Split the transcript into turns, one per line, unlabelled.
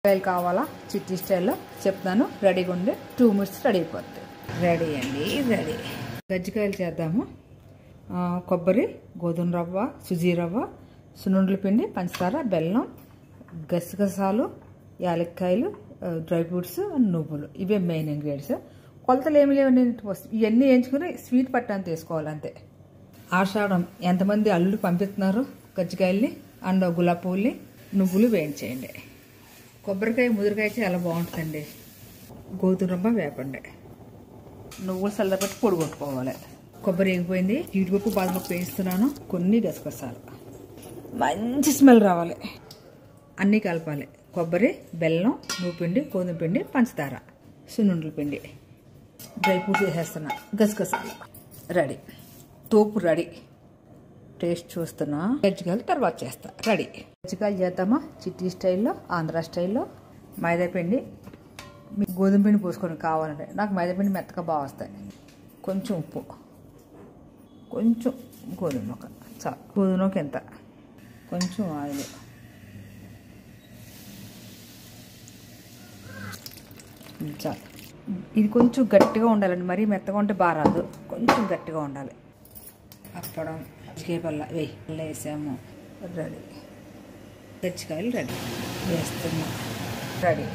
గజ్జికాయలు కావాలా చిట్టి స్టైల్లో చెప్తాను. రెడీగా ఉండి 2 minutes రెడీ అయిపోద్ది. రెడీ అండి, రెడీ. గజ్జికాయలు చేద్దాము. కొబ్బరి, గోధుమ రవ్వ, సుజీ రవ్వ, సున్నుండల పిండి, పంచదార, బెల్లం, గసగసాలు, యాలక్కాయలు, డ్రై ఫ్రూట్స్, నువ్వులు. ఇవే మెయిన్ ఇంగ్రీడియంట్స్. కొలతలు ఏమి లేవండి. ఇవన్నీ వేయించుకుని స్వీట్ పట్టాన్ని తీసుకోవాలి అంతే. ఆషాఢం ఎంతమంది అల్లుడు పంపిస్తున్నారు గజ్జికాయల్ని అండ్ గులాబీ పువ్వుల్ని, నువ్వులు వేయించేయండి. కొబ్బరికాయ ముదిరికాయ చాలా బాగుంటుందండి. గోధుమ రవ్వ వేపండి. నువ్వులు చల్లబెట్టి పొడి కొట్టుకోవాలి. కొబ్బరి వేగిపోయింది. జీడిపప్పు, బాదపప్పు వేయిస్తున్నాను. కొన్ని గసగసాలు. మంచి స్మెల్ రావాలి. అన్నీ కలపాలి. కొబ్బరి, బెల్లం, నువ్వు పిండి, గోధుమ పిండి, పంచదార, సున్నుండల పిండి, డ్రై ఫ్రూట్స్ వేసేస్తున్నా, గసగసాలు. రెడీ. తోపు రెడీ. టేస్ట్ చూస్తున్నా. గజ్జికాయలు తర్వాత చేస్తా. రెడీ. గజ్జికాయలు చేద్దామా చిట్టి స్టైల్లో, ఆంధ్ర స్టైల్లో. మైదాపిండి, మీకు గోధుమ పిండి పోసుకొని కావాలంటే. నాకు మైదాపిండి మెత్తగా బాగా వస్తాయి. కొంచెం ఉప్పు, కొంచెం గోధుమ నూక, చాలు. గోధుమ నూక ఎంత, కొంచెం ఆయిల్, చాలు. ఇది కొంచెం గట్టిగా ఉండాలండి. మరీ మెత్తగా ఉంటే బాగా రాదు. కొంచెం గట్టిగా ఉండాలి. అప్పడం, గజ్జికాయ పల్ల వేసాము. రెడీ. గజ్జికాయలు రెడీ. వేస్తున్నా. రెడీ.